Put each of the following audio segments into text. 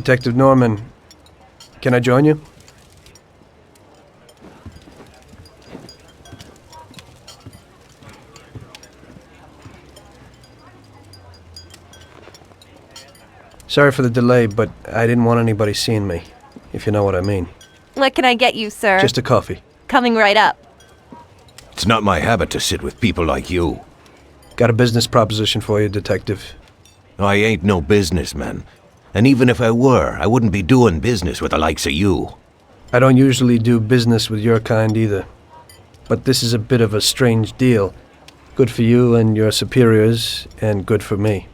Detective Norman, can I join you? Sorry for the delay, but I didn't want anybody seeing me, if you know what I mean. What can I get you, sir? Just a coffee. Coming right up. It's not my habit to sit with people like you. Got a business proposition for you, Detective. I ain't no businessman. And even if I were, I wouldn't be doing business with the likes of you. I don't usually do business with your kind either. But this is a bit of a strange deal. Good for you and your superiors, and good for me.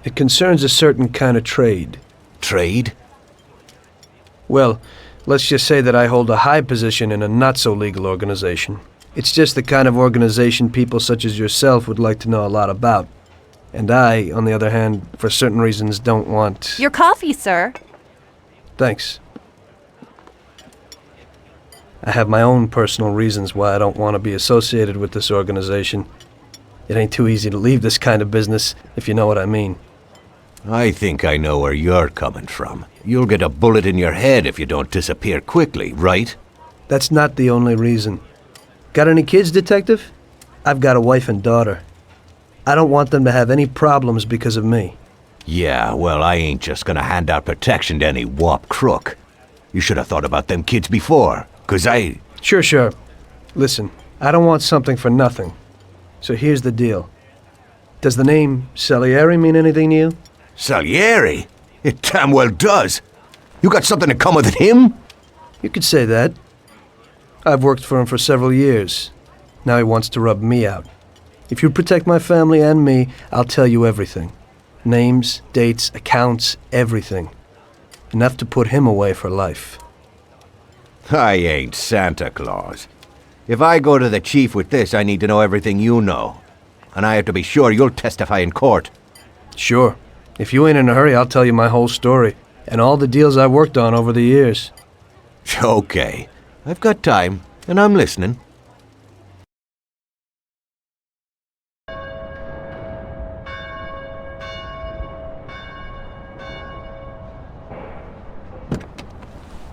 It concerns a certain kind of trade. Trade? Well, let's just say that I hold a high position in a not-so-legal organization. It's just the kind of organization people such as yourself would like to know a lot about. And I, on the other hand, for certain reasons don't want... Your coffee, sir. Thanks. I have my own personal reasons why I don't want to be associated with this organization. It ain't too easy to leave this kind of business, if you know what I mean. I think I know where you're coming from. You'll get a bullet in your head if you don't disappear quickly, right? That's not the only reason. Got any kids, Detective? I've got a wife and daughter. I don't want them to have any problems because of me. Yeah, well, I ain't just gonna hand out protection to any wop crook. You should have thought about them kids before, 'cause I... Sure. Listen, I don't want something for nothing. So here's the deal. Does the name Salieri mean anything to you? Salieri? It damn well does. You got something in common with him? You could say that. I've worked for him for several years. Now he wants to rub me out. If you protect my family and me, I'll tell you everything. Names, dates, accounts, everything. Enough to put him away for life. I ain't Santa Claus. If I go to the chief with this, I need to know everything you know. And I have to be sure you'll testify in court. Sure. If you ain't in a hurry, I'll tell you my whole story, and all the deals I've worked on over the years. Okay. I've got time, and I'm listening.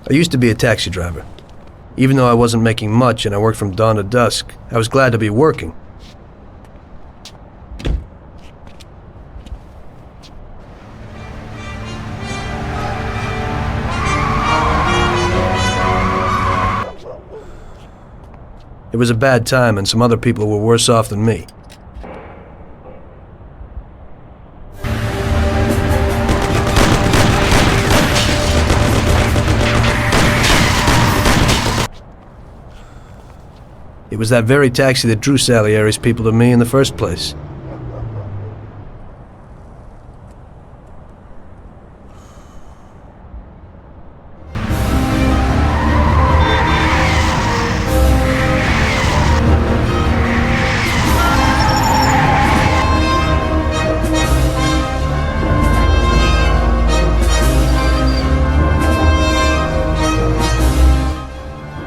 I used to be a taxi driver. Even though I wasn't making much and I worked from dawn to dusk, I was glad to be working. It was a bad time, and some other people were worse off than me. It was that very taxi that drew Salieri's people to me in the first place.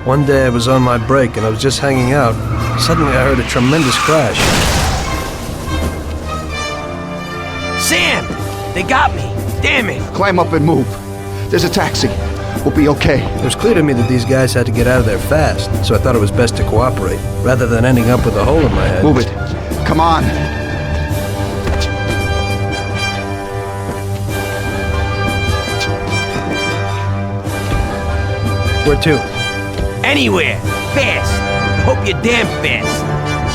One day I was on my break and I was just hanging out. Suddenly I heard a tremendous crash. Sam! They got me! Damn it! Climb up and move. There's a taxi. We'll be okay. It was clear to me that these guys had to get out of there fast, so I thought it was best to cooperate, rather than ending up with a hole in my head. Move it. Come on. Where to? Anywhere! Fast! I hope you're damn fast.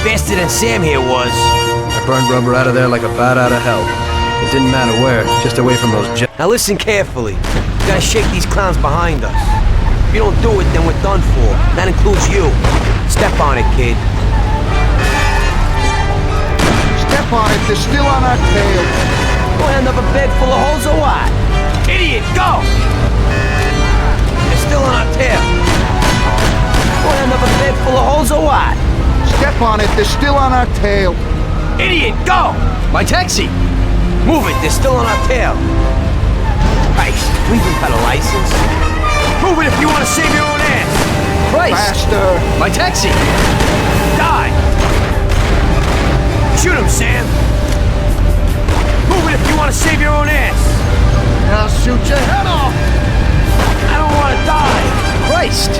Faster than Sam here was. I burned rubber out of there like a bat out of hell. It didn't matter where, just away from those Now listen carefully. We gotta shake these clowns behind us. If you don't do it, then we're done for. That includes you. Step on it, kid. Step on it. They're still on our tail. We'll end up a bed full of holes or what? Idiot, go! They're still on our tail. We'll end up a bed full of holes or what? Step on it. They're still on our tail. Idiot, go! My taxi! Move it, they're still on our tail. Christ, we even got a license. Move it if you want to save your own ass. Christ! Faster. My taxi! Die! Shoot him, Sam. Move it if you want to save your own ass. I'll shoot your head off! I don't want to die. Christ!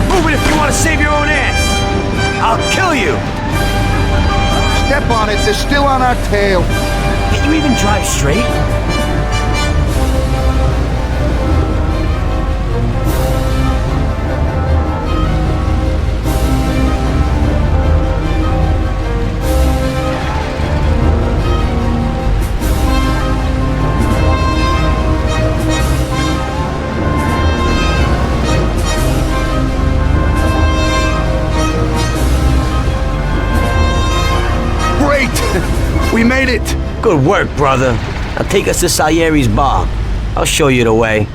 Move it if you want to save your own ass. I'll kill you. Step on it, they're still on our tail. Can you even drive straight? Great! We made it! Good work, brother. Now take us to Salieri's bar. I'll show you the way.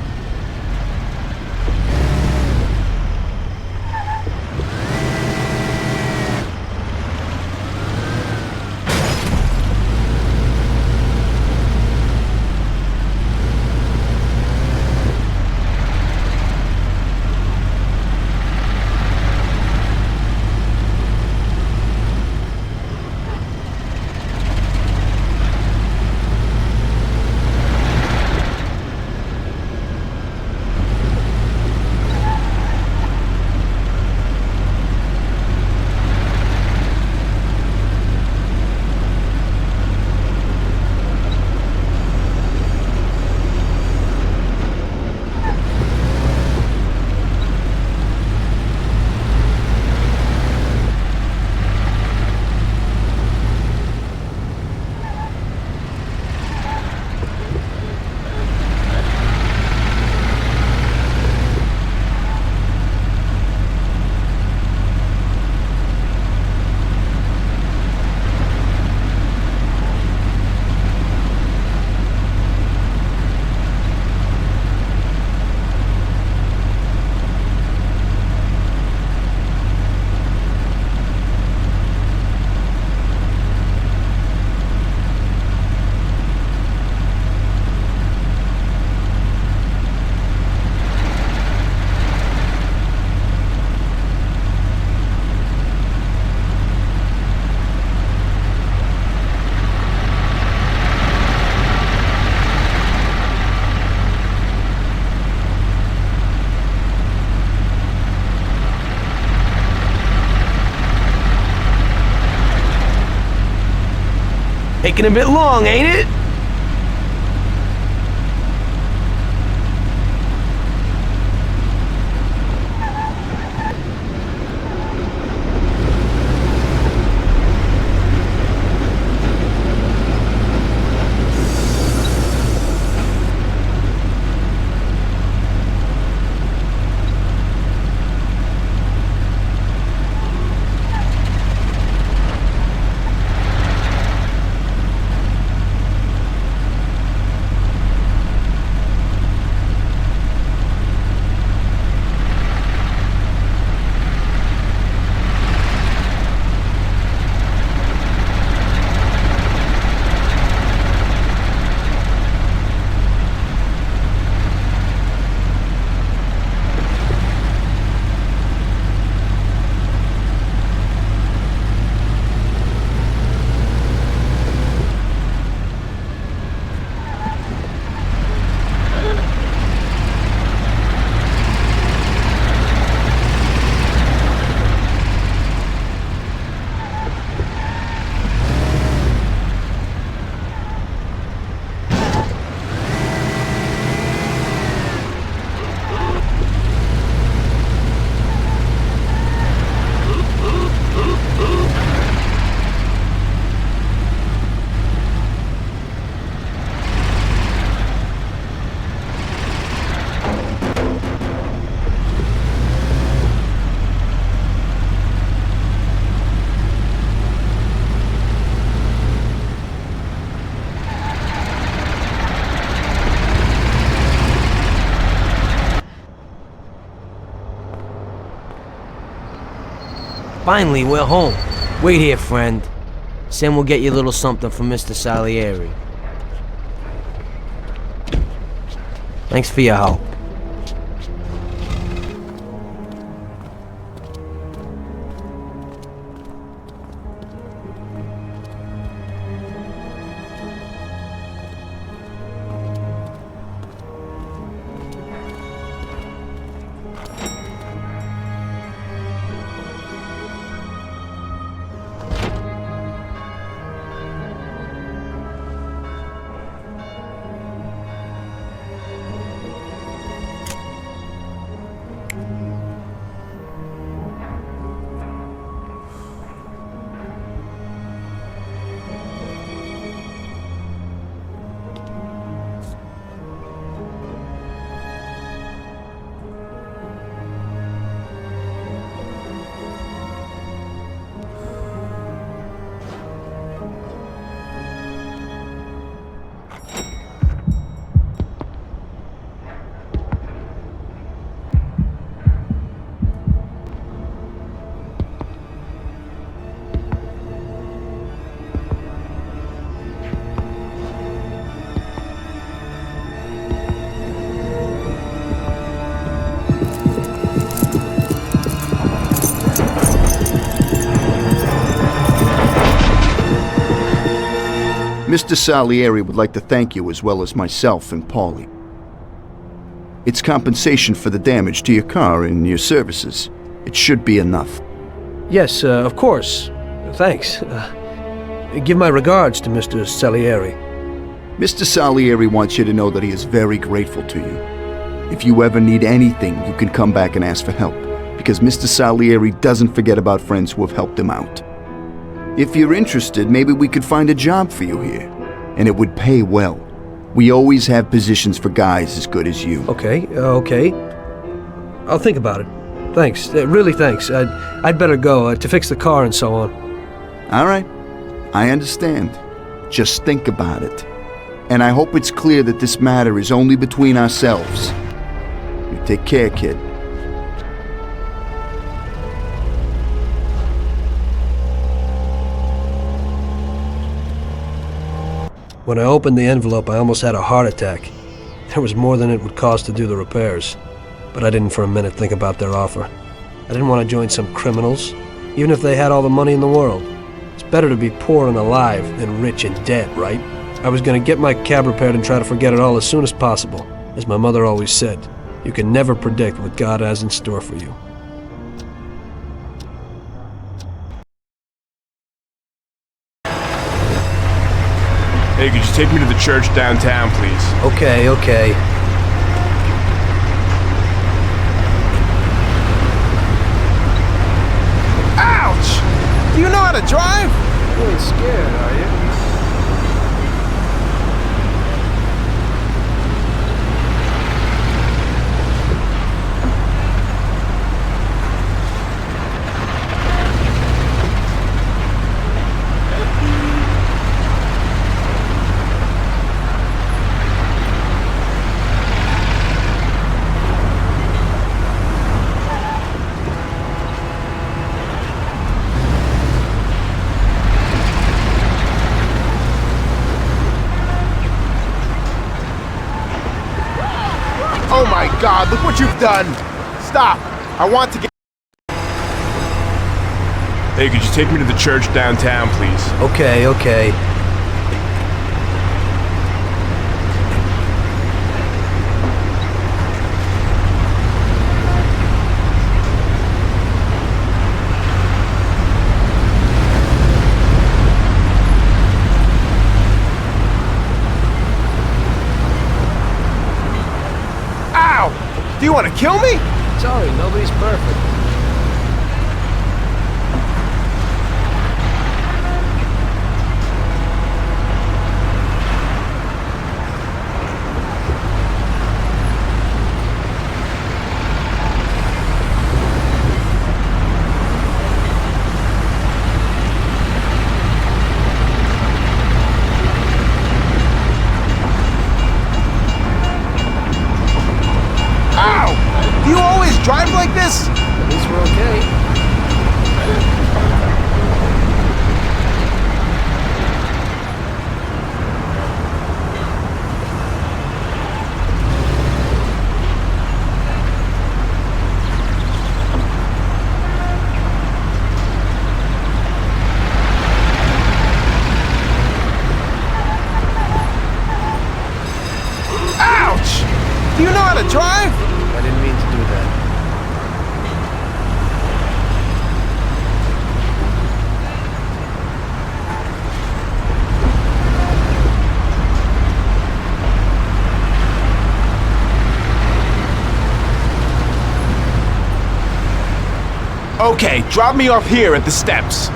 Taking a bit long, ain't it? Finally, we're home. Wait here, friend. Sam will get you a little something from Mr. Salieri. Thanks for your help. Mr. Salieri would like to thank you as well as myself and Paulie. It's compensation for the damage to your car and your services. It should be enough. Yes, of course. Thanks. Give my regards to Mr. Salieri. Mr. Salieri wants you to know that he is very grateful to you. If you ever need anything, you can come back and ask for help, because Mr. Salieri doesn't forget about friends who have helped him out. If you're interested, maybe we could find a job for you here, and it would pay well. We always have positions for guys as good as you. Okay. I'll think about it. Thanks. Really thanks. I'd better go to fix the car and so on. All right. I understand. Just think about it. And I hope it's clear that this matter is only between ourselves. You take care, kid. When I opened the envelope, I almost had a heart attack. There was more than it would cost to do the repairs. But I didn't for a minute think about their offer. I didn't want to join some criminals, even if they had all the money in the world. It's better to be poor and alive than rich and dead, right? I was going to get my cab repaired and try to forget it all as soon as possible. As my mother always said, you can never predict what God has in store for you. Hey, could you take me to the church downtown, please? Okay. Ouch! Do you know how to drive? You ain't scared, are you? Oh my God, look what you've done! Stop! I want to get... Hey, could you take me to the church downtown, please? Okay. Do you want to kill me? Sorry, nobody's perfect. Drive like this? At least we're okay. Ouch! Do you know how to drive? I didn't mean to do that. Okay, drop me off here at the steps.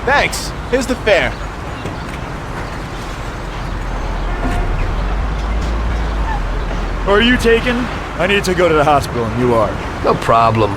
Thanks. Here's the fare. Are you taken? I need to go to the hospital and you are. No problem.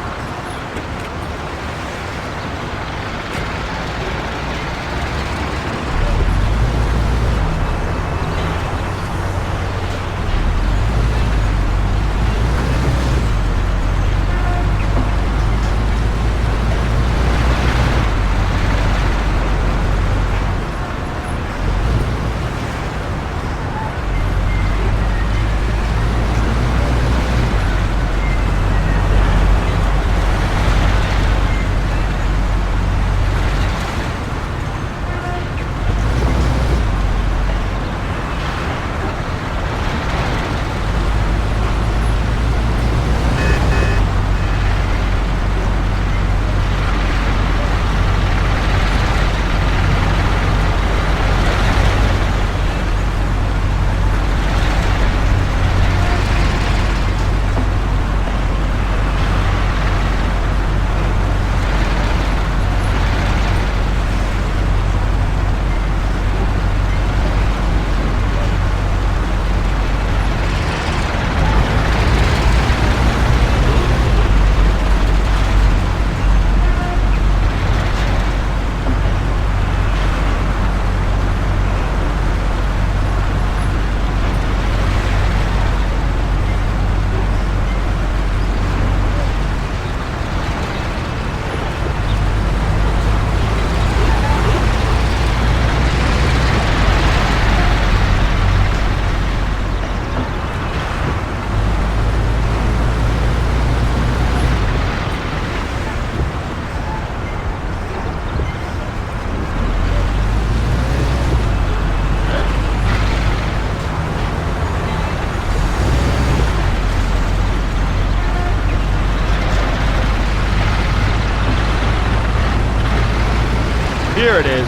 Here it is.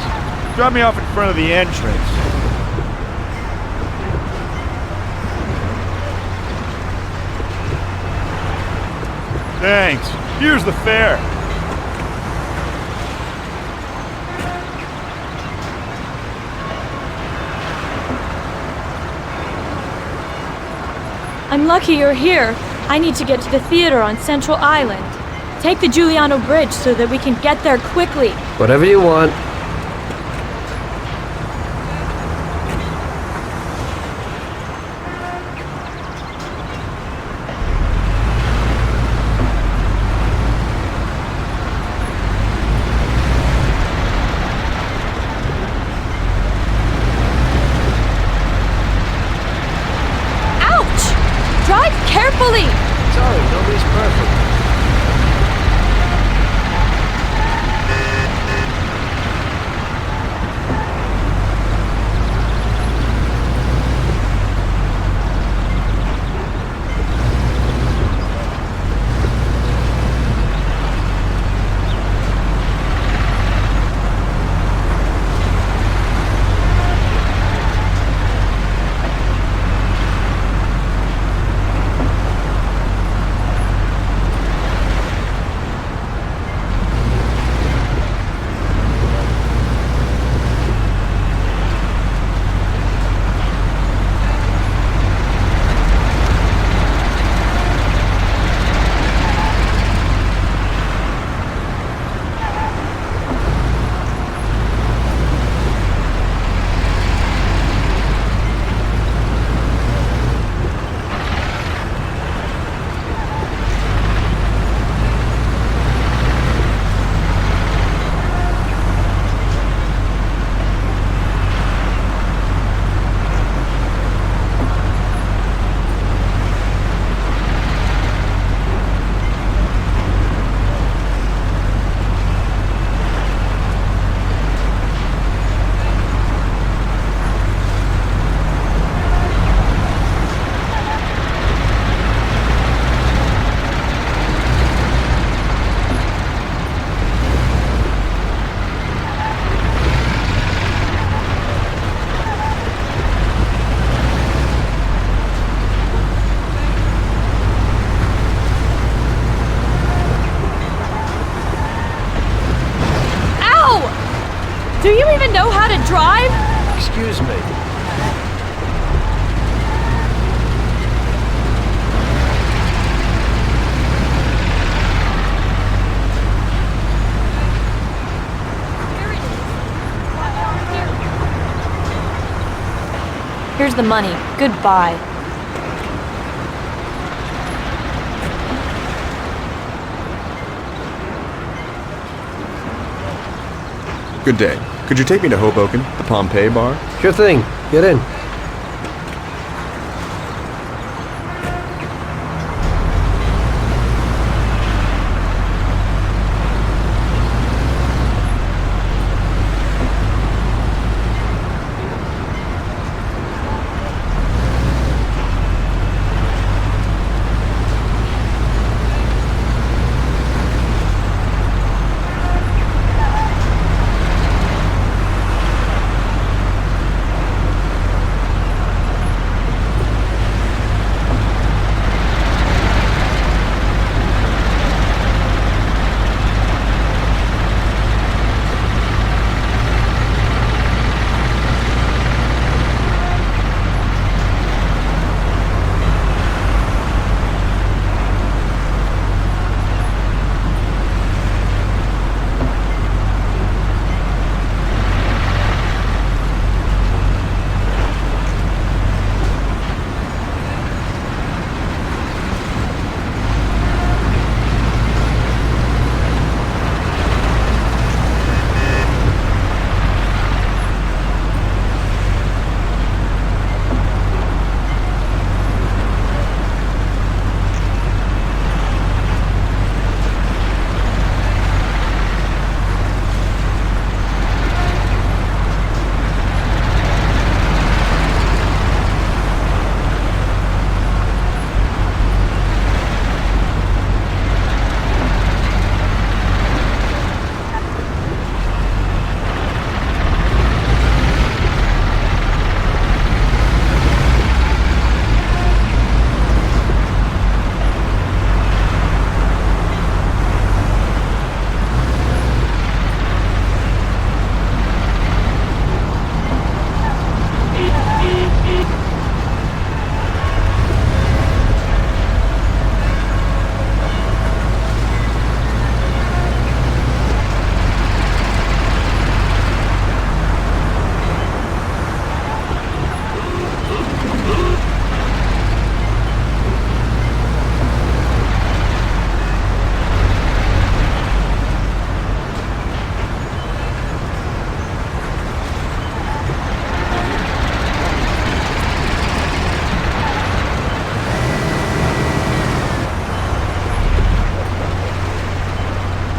Drop me off in front of the entrance. Thanks. Here's the fare. I'm lucky you're here. I need to get to the theater on Central Island. Take the Giuliano Bridge so that we can get there quickly. Whatever you want. Carefully! Sorry, nobody's perfect. Do you even know how to drive? Excuse me. Here's the money. Goodbye. Good day. Could you take me to Hoboken, the Pompeii bar? Sure thing. Get in.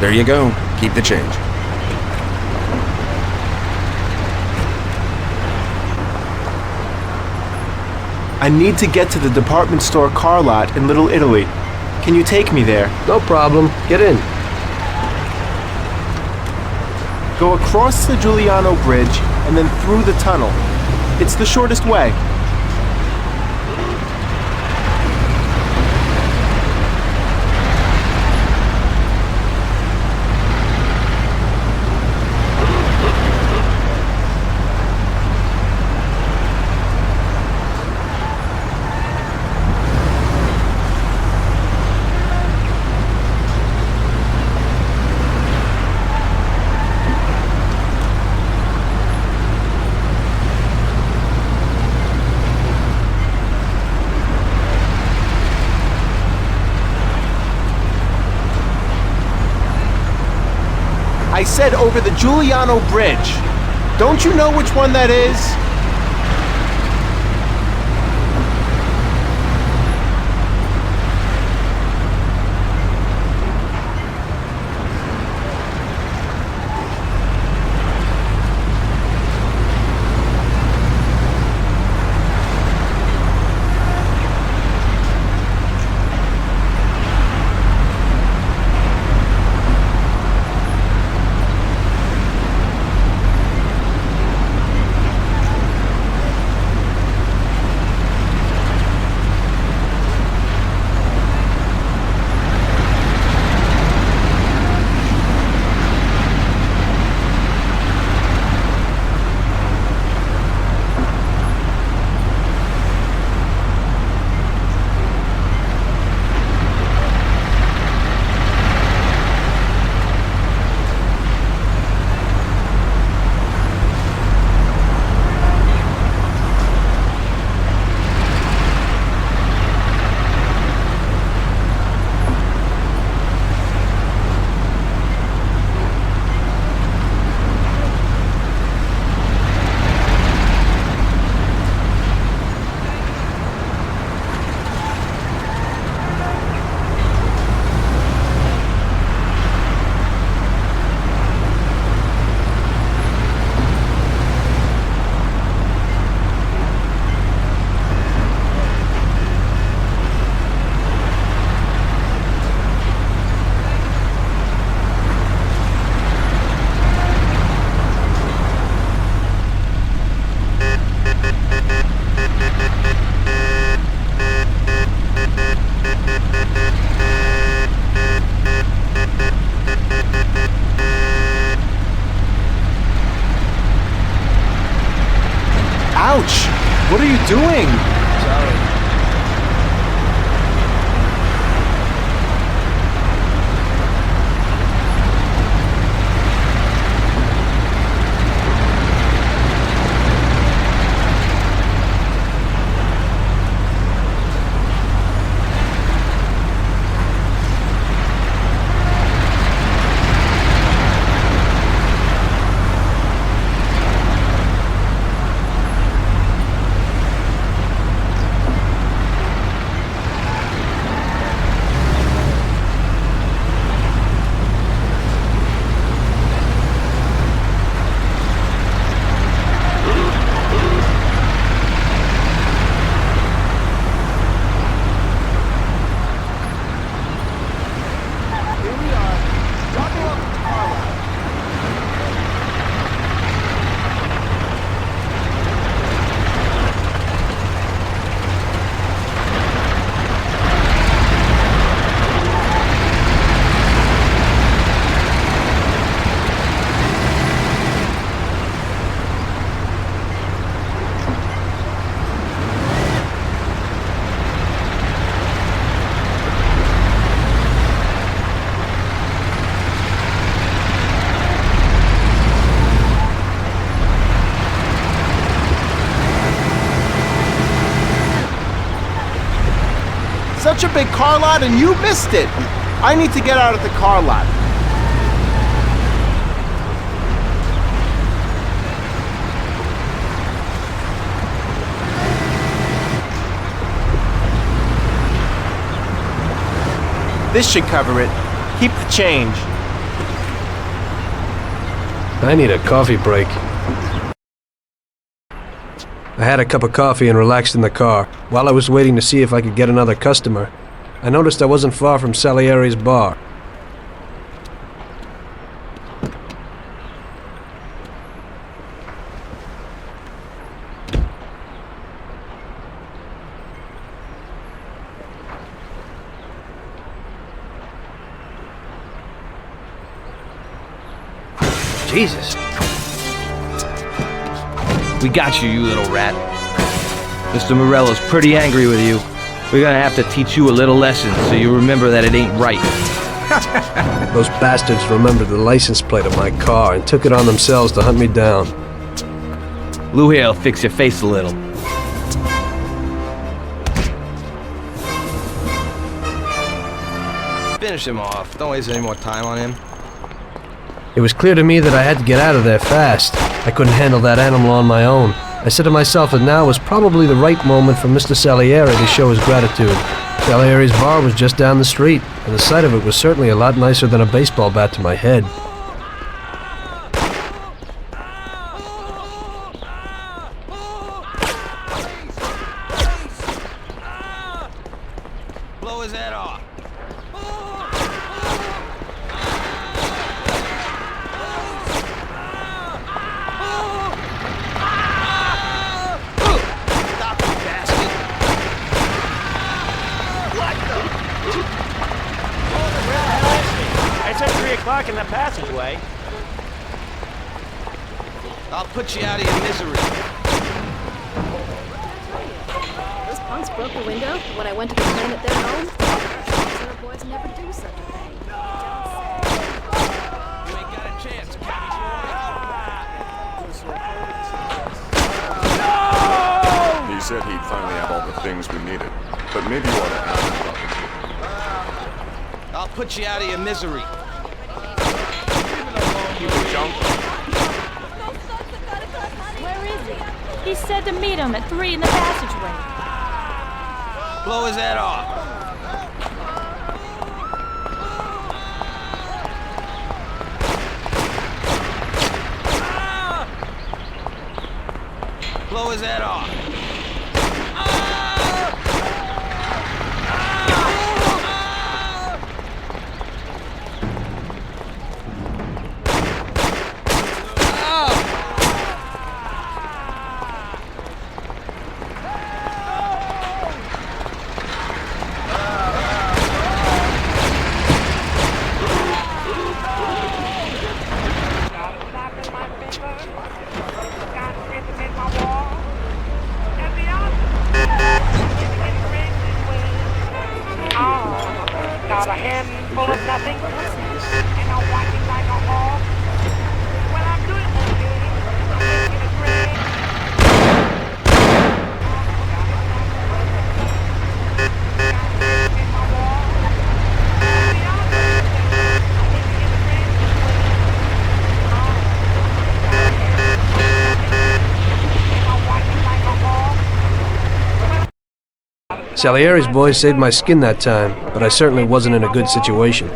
There you go. Keep the change. I need to get to the department store car lot in Little Italy. Can you take me there? No problem. Get in. Go across the Giuliano Bridge and then through the tunnel. It's the shortest way. I said over the Giuliano Bridge. Don't you know which one that is? Ouch! What are you doing? Sorry. Such a big car lot and you missed it. I need to get out of the car lot. This should cover it. Keep the change. I need a coffee break. I had a cup of coffee and relaxed in the car. While I was waiting to see if I could get another customer, I noticed I wasn't far from Salieri's bar. Jesus. We got you, you little rat. Mr. Morello's pretty angry with you. We're gonna have to teach you a little lesson so you remember that it ain't right. Those bastards remembered the license plate of my car and took it on themselves to hunt me down. Lou here'll fix your face a little. Finish him off. Don't waste any more time on him. It was clear to me that I had to get out of there fast. I couldn't handle that animal on my own. I said to myself that now was probably the right moment for Mr. Salieri to show his gratitude. Salieri's bar was just down the street, and the sight of it was certainly a lot nicer than a baseball bat to my head. Blow his head off. In the passageway. I'll put you out of your misery. Those punks broke the window when I went to complain at their home. Those boys never do such a thing. You ain't got a chance, Cabby boy. He said he'd finally have all the things we needed, but maybe you ought to ask him about the... I'll put you out of your misery. Where is he? He said to meet him at 3 in the passageway. Blow his head off. Blow his head off. Got a handful of nothing, and I'm walking like a hog. Well, I'm doing okay. I'm making a grade. Salieri's boys saved my skin that time, but I certainly wasn't in a good situation.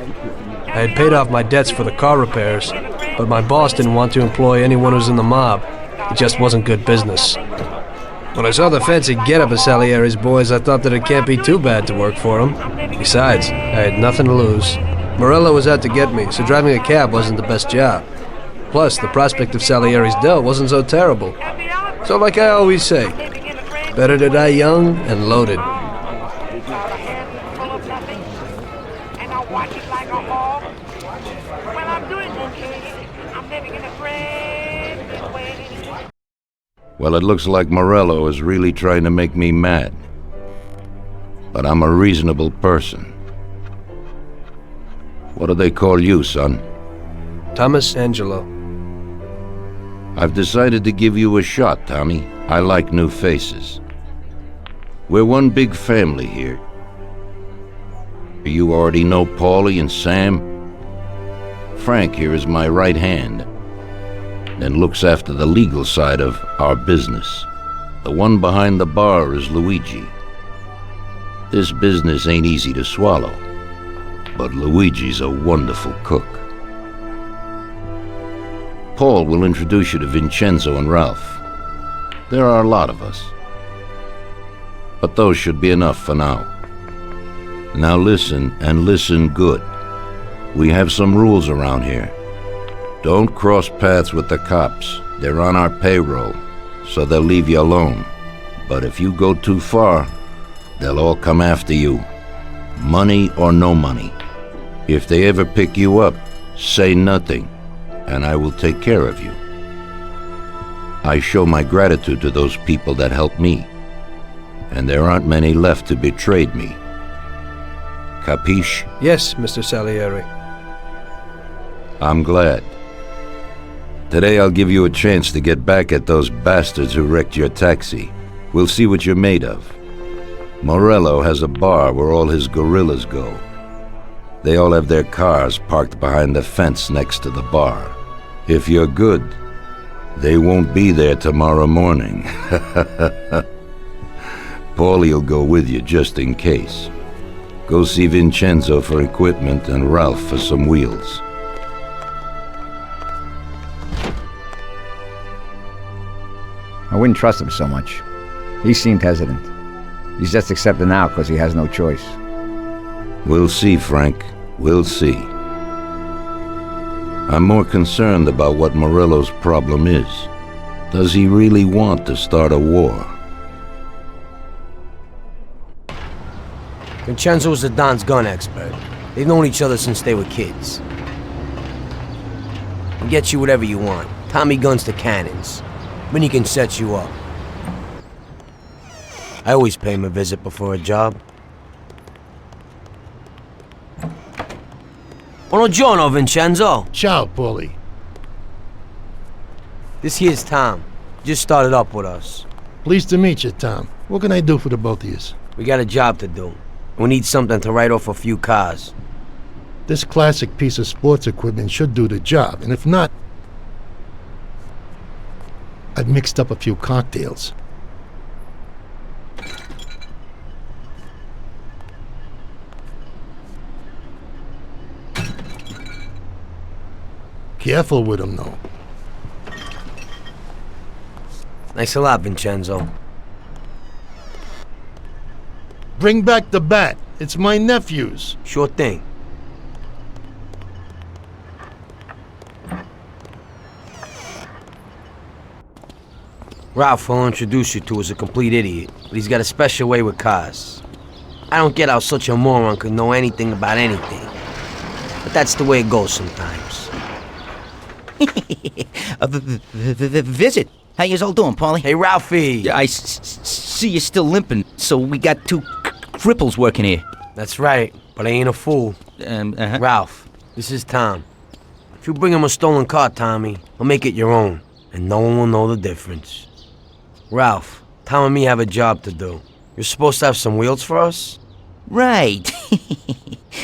I had paid off my debts for the car repairs, but my boss didn't want to employ anyone who's in the mob. It just wasn't good business. When I saw the fancy getup of Salieri's boys, I thought that it can't be too bad to work for him. Besides, I had nothing to lose. Morello was out to get me, so driving a cab wasn't the best job. Plus, the prospect of Salieri's dough wasn't so terrible. So like I always say, better to die young and loaded. Well, it looks like Morello is really trying to make me mad. But I'm a reasonable person. What do they call you, son? Thomas Angelo. I've decided to give you a shot, Tommy. I like new faces. We're one big family here. You already know Paulie and Sam? Frank here is my right hand, and looks after the legal side of our business. The one behind the bar is Luigi. This business ain't easy to swallow, but Luigi's a wonderful cook. Paul will introduce you to Vincenzo and Ralph. There are a lot of us. But those should be enough for now. Now listen, and listen good. We have some rules around here. Don't cross paths with the cops. They're on our payroll, so they'll leave you alone. But if you go too far, they'll all come after you. Money or no money. If they ever pick you up, say nothing, and I will take care of you. I show my gratitude to those people that helped me, and there aren't many left who betrayed me. Capiche? Yes, Mr. Salieri. I'm glad. Today I'll give you a chance to get back at those bastards who wrecked your taxi. We'll see what you're made of. Morello has a bar where all his gorillas go. They all have their cars parked behind the fence next to the bar. If you're good, they won't be there tomorrow morning. Paulie'll go with you just in case. Go see Vincenzo for equipment and Ralph for some wheels. I wouldn't trust him so much. He seemed hesitant. He's just accepting now because he has no choice. We'll see, Frank. We'll see. I'm more concerned about what Morello's problem is. Does he really want to start a war? Vincenzo's the Don's gun expert. They've known each other since they were kids. He'll get you whatever you want. Tommy guns to cannons. When he can set you up. I always pay him a visit before a job. Buongiorno, Vincenzo. Ciao, Paulie. This here's Tom. Just started up with us. Pleased to meet you, Tom. What can I do for the both of you? We got a job to do. We need something to write off a few cars. This classic piece of sports equipment should do the job, and if not, I've mixed up a few cocktails. Careful with them, though. Thanks a lot, Vincenzo. Bring back the bat. It's my nephew's. Sure thing. Ralph will introduce you to is a complete idiot, but he's got a special way with cars. I don't get how such a moron could know anything about anything. But that's the way it goes sometimes. Visit. How you all doing, Paulie? Hey, Ralphie. I see you're still limping, so we got two cripples working here. That's right, but I ain't a fool. Ralph, this is Tom. If you bring him a stolen car, Tommy, he'll make it your own, and no one will know the difference. Ralph, Tom and me have a job to do. You're supposed to have some wheels for us? Right.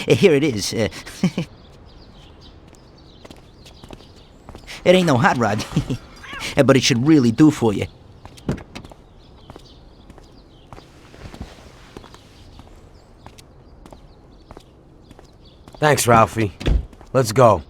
Here it is. It ain't no hot rod, but it should really do for you. Thanks, Ralphie. Let's go.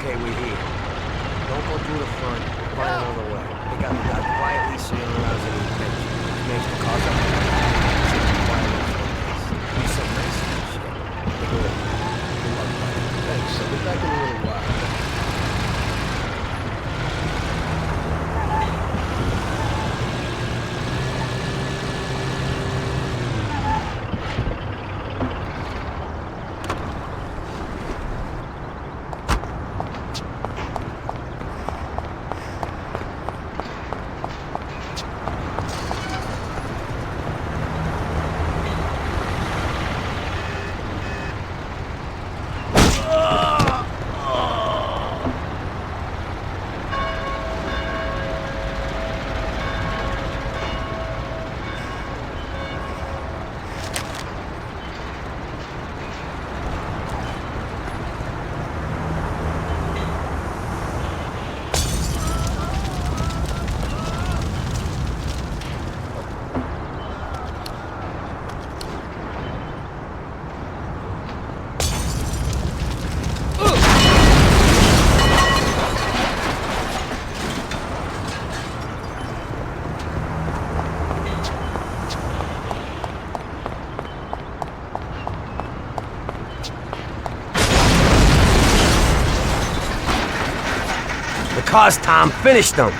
Okay, we're here. Don't go through the front. Find another way. They got the guy quietly so you don't arouse any attention. Makes the cars up. Do some nice shit. Good. Good luck, buddy. Thanks. I'll be back in a little while. Cars, Tom. Finish them.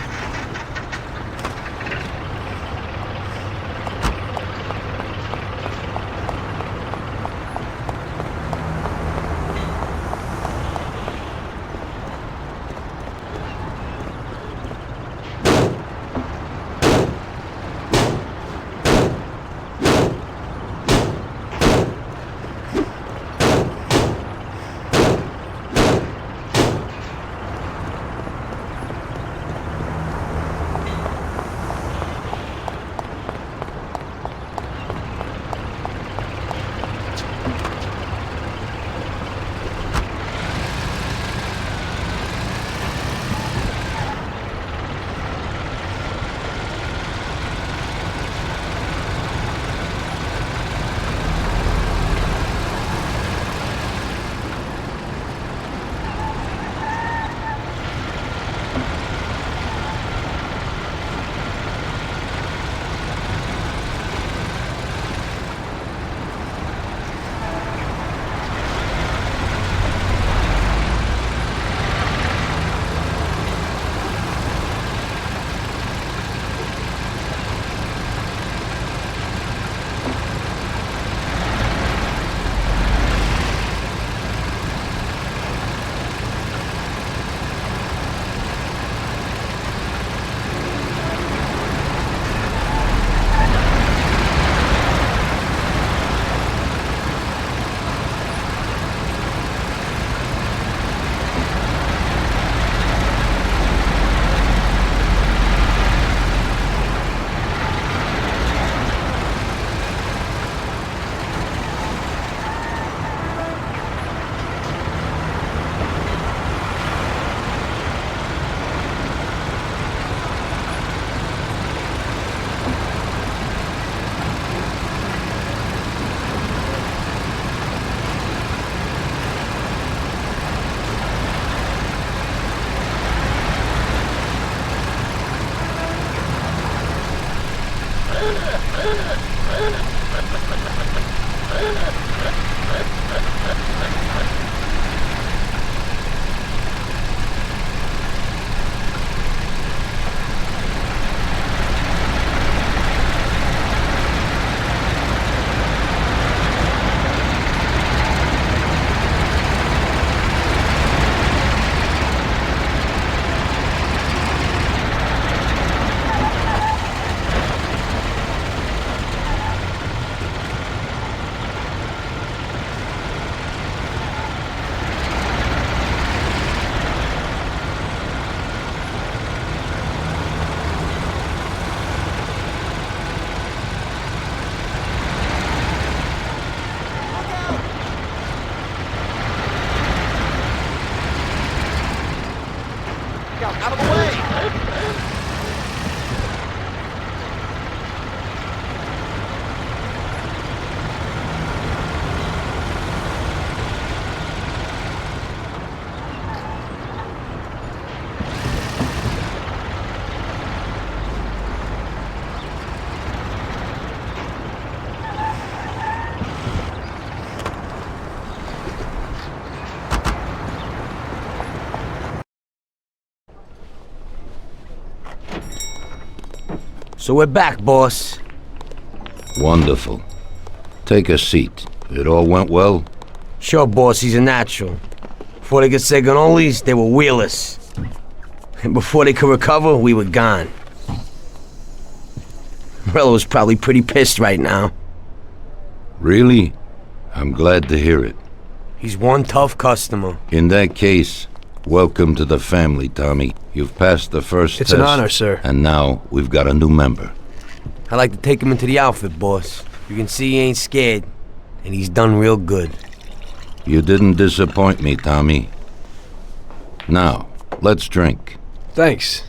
So we're back, boss. Wonderful. Take a seat. It all went well? Sure, boss, he's a natural. Before they could say cannolis, they were wheelers. And before they could recover, we were gone. Morello's probably pretty pissed right now. Really? I'm glad to hear it. He's one tough customer. In that case, welcome to the family, Tommy. You've passed the first It's test. an honor, sir. And now we've got a new member. I'd like to take him into the outfit, boss. You can see he ain't scared, and he's done real good. You didn't disappoint me, Tommy. Now, let's drink. Thanks.